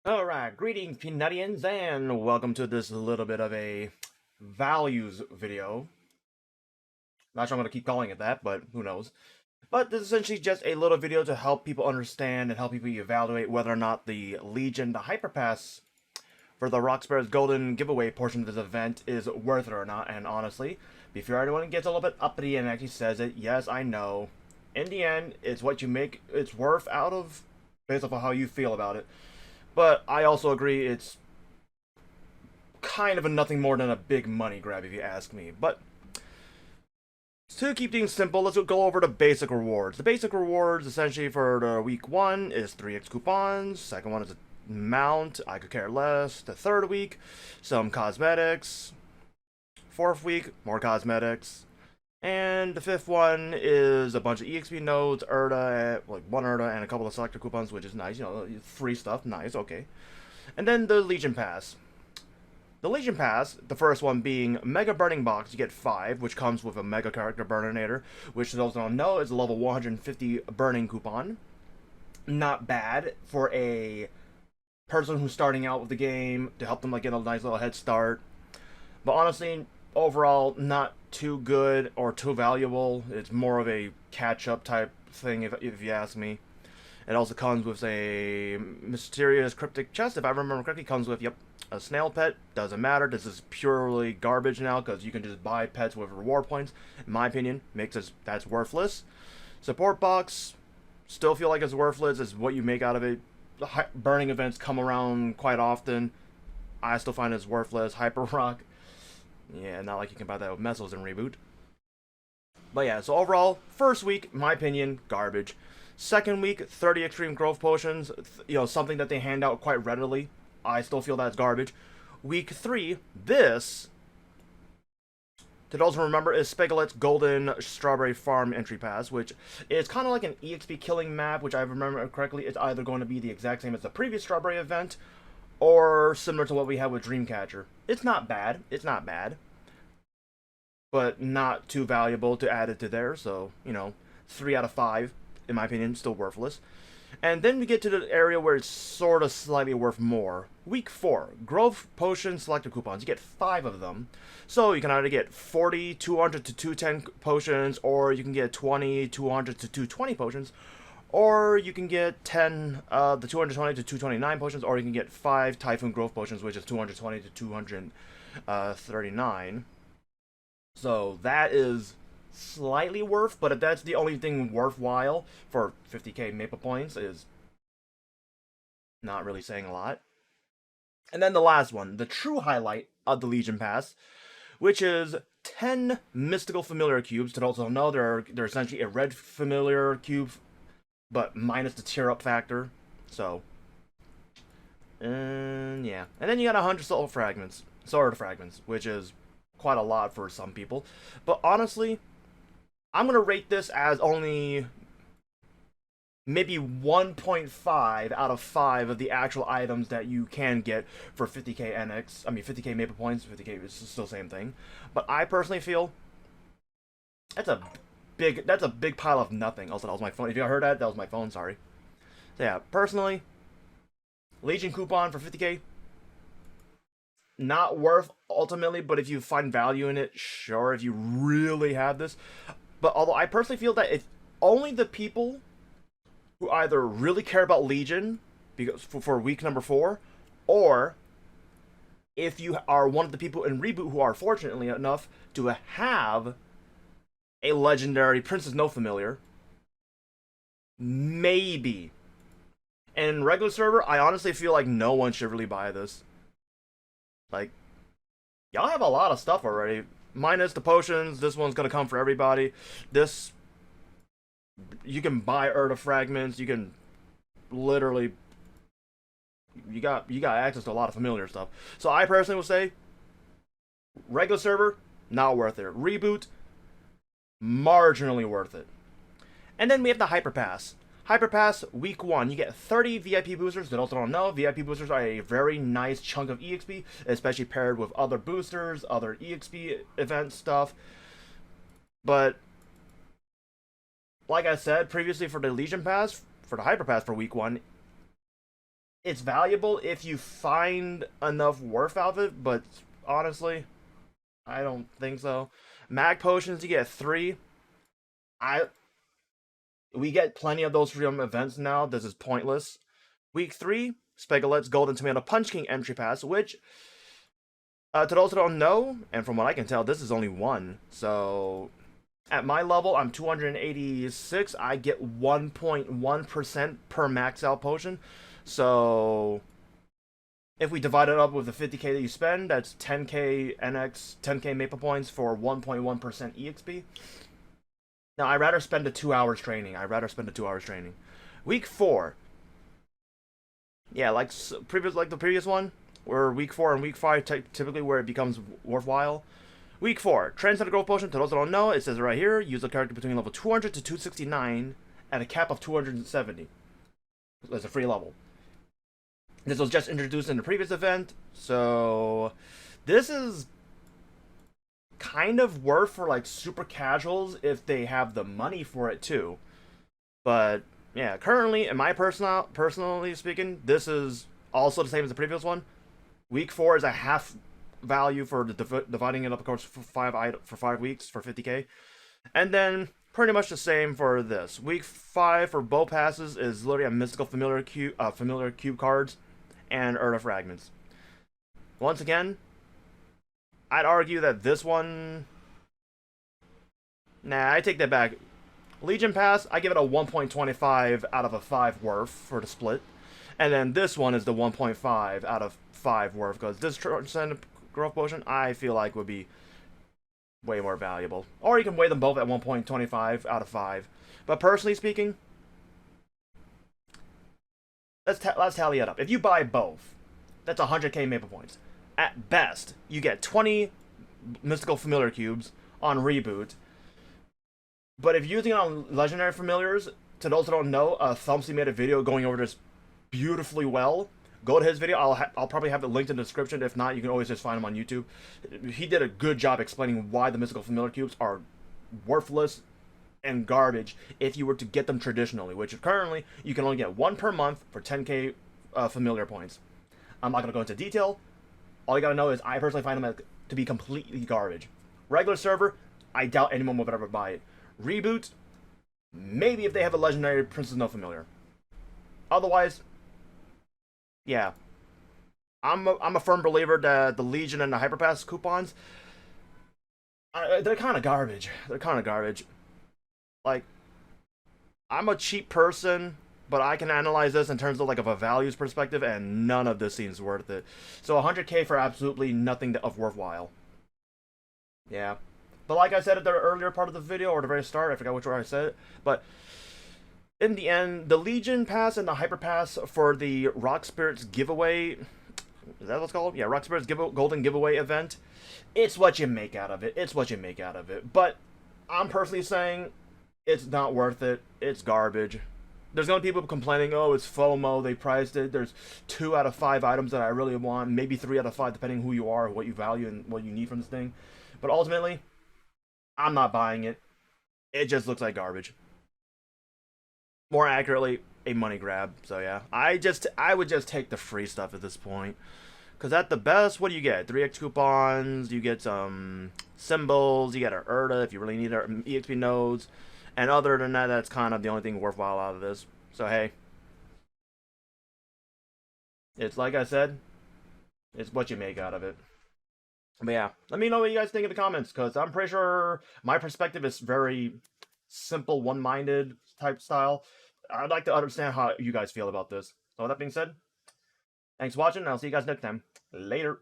Alright, greetings Peanutians, and welcome to this little bit of a values video. Not sure I'm going to keep calling it that, but who knows. But this is essentially just a little video to help people understand and help people evaluate whether or not the Legion+Hyper Pass for the Rockspar's Golden giveaway portion of this event is worth it or not. And honestly, before anyone gets a little bit uppity and actually says it, yes, I know. In the end, it's what you make it's worth out of, based off of how you feel about it. But I also agree it's kind of a nothing more than a big money grab if you ask me. But to keep things simple, let's go over the basic rewards. The basic rewards essentially for the week 1 is 3x coupons. Second one is a mount, I could care less. The third week, some cosmetics. Fourth week, more cosmetics. And the fifth one is a bunch of EXP nodes, Erda, like one Erda, and a couple of selector coupons, which is nice. You know, free stuff, nice, okay. And then the Legion Pass. The Legion Pass, the first one being Mega Burning Box, you get 5, which comes with a Mega Character Burninator, which those who don't know is a level 150 burning coupon. Not bad for a person who's starting out with the game, to help them like get a nice little head start. But honestly, overall, not too good or too valuable. It's more of a catch-up type thing, if you ask me. It also comes with a mysterious cryptic chest, if I remember correctly. Comes with, yep, a snail pet. Doesn't matter. This is purely garbage now, because you can just buy pets with reward points. In my opinion, that's worthless. Support box, still feel like it's worthless. It's what you make out of it. The burning events come around quite often. I still find it's worthless. Hyper Rock, yeah, not like you can buy that with Mesos in Reboot. But yeah, so overall, first week, in my opinion, garbage. Second week, 30 extreme growth potions, you know, something that they hand out quite readily. I still feel that's garbage. Week 3, this, to those who remember, is Spigalet's Golden Strawberry Farm entry pass, which is kind of like an EXP killing map, which I remember correctly, it's either going to be the exact same as the previous Strawberry event, or similar to what we had with Dreamcatcher. It's not bad. It's not bad. But not too valuable to add it to there. So, you know, 3 out of 5, in my opinion, still worthless. And then we get to the area where it's sort of slightly worth more. Week 4, Growth Potion Selector Coupons. You get 5 of them. So you can either get 40, 200 to 210 potions, or you can get 20, 200 to 220 potions. Or you can get 10, the 220 to 229 potions, or you can get 5 Typhoon Growth Potions, which is 220 to 239. So that is slightly worth, but if that's the only thing worthwhile for 50k Maple Points, is not really saying a lot. And then the last one, the true highlight of the Legion Pass, which is 10 Mystical Familiar Cubes. To those who don't know, they're essentially a red Familiar Cube, but minus the tier up factor. So, yeah. And then you got 100 Soul Fragments, which is quite a lot for some people. But honestly, I'm gonna rate this as only maybe 1.5 out of 5 of the actual items that you can get for 50k NX. I mean 50k Maple Points. 50k is still the same thing. But I personally feel that's a big pile of nothing. Also, that was my phone. If you heard that, that was my phone, sorry. So yeah, personally, Legion coupon for 50k, not worth ultimately, but if you find value in it, sure, if you really have this. But although I personally feel that it's only the people who either really care about Legion because for week number 4, or if you are one of the people in Reboot who are fortunately enough to have a legendary Princess No Familiar, maybe. In regular server, I honestly feel like no one should really buy this. Like, y'all have a lot of stuff already. Minus the potions, this one's gonna come for everybody. This, you can buy Erda fragments, you can literally, you got access to a lot of familiar stuff. So I personally would say, regular server, not worth it. Reboot, marginally worth it. And then we have the Hyper Pass. Hyper Pass, week 1, you get 30 VIP boosters. That also don't know, VIP boosters are a very nice chunk of EXP, especially paired with other boosters, other EXP event stuff. But like I said previously, for the Legion Pass, for the Hyper Pass for week 1, it's valuable if you find enough worth out of it, but honestly, I don't think so. Mag potions, you get 3. I We get plenty of those from events now. This is pointless. Week 3, Spegalet's Golden Tomato Punch King entry pass, which, to those who don't know, and from what I can tell, this is only 1. So, at my level, I'm 286. I get 1.1% per max out potion. So, if we divide it up with the 50k that you spend, that's 10k NX, 10k Maple Points for 1.1% EXP. Now, I'd rather spend the 2 hours training. Week 4. Yeah, like the previous one, where week 4 and week 5 typically where it becomes worthwhile. Week 4, Transcendent Growth Potion. To those that don't know, it says right here, use a character between level 200 to 269 at a cap of 270. That's a free level. This was just introduced in the previous event, so this is kind of worth for like super casuals if they have the money for it too. But yeah, currently, in my personally speaking, this is also the same as the previous one. Week 4 is a half value for dividing it up, of course, for 5 weeks for 50k, and then pretty much the same for this. Week 5 for bow passes is literally a mystical familiar cube cards and Earth Fragments. Once again, I'd argue that this one... Nah, I take that back. Legion Pass, I give it a 1.25 out of a 5 worth for the split. And then this one is the 1.5 out of 5 worth, because this Transcendent Growth Potion, I feel like would be way more valuable. Or you can weigh them both at 1.25 out of 5. But personally speaking, let's tally it up. If you buy both, that's 100k Maple Points. At best, you get 20 Mystical Familiar Cubes on reboot. But if you're using it on Legendary Familiars, to those who don't know, Thumpsy made a video going over this beautifully well. Go to his video. I'll probably have it linked in the description. If not, you can always just find him on YouTube. He did a good job explaining why the Mystical Familiar Cubes are worthless and garbage if you were to get them traditionally, which currently you can only get 1 per month for 10k Familiar Points. I'm not going to go into detail. All you gotta know is I personally find them to be completely garbage. Regular server, I doubt anyone would ever buy it. Reboot, maybe if they have a legendary Princess No Familiar. Otherwise, yeah. I'm a firm believer that the Legion and the Hyper Pass coupons, they're kind of garbage. Like, I'm a cheap person, but I can analyze this in terms of like a values perspective, and none of this seems worth it. So 100k for absolutely nothing of worthwhile. Yeah. But like I said at the earlier part of the video, or the very start, I forgot which way I said it, but in the end, the Legion Pass and the Hyper Pass for the Rock Spirits giveaway, is that what it's called? Yeah, Rock Spirits Golden Giveaway event, it's what you make out of it. But I'm personally saying it's not worth it. It's garbage. There's going to be people complaining, oh, it's FOMO, they priced it, there's 2 out of 5 items that I really want, maybe 3 out of 5, depending who you are, what you value, and what you need from this thing. But ultimately, I'm not buying it. It just looks like garbage. More accurately, a money grab. So yeah, I would just take the free stuff at this point. Because at the best, what do you get? 3x coupons, you get some symbols, you get an Erta if you really need EXP nodes. And other than that, that's kind of the only thing worthwhile out of this. So, hey. It's like I said, it's what you make out of it. But yeah, let me know what you guys think in the comments, because I'm pretty sure my perspective is very simple, one-minded type style. I'd like to understand how you guys feel about this. So with that being said, thanks for watching, and I'll see you guys next time. Later.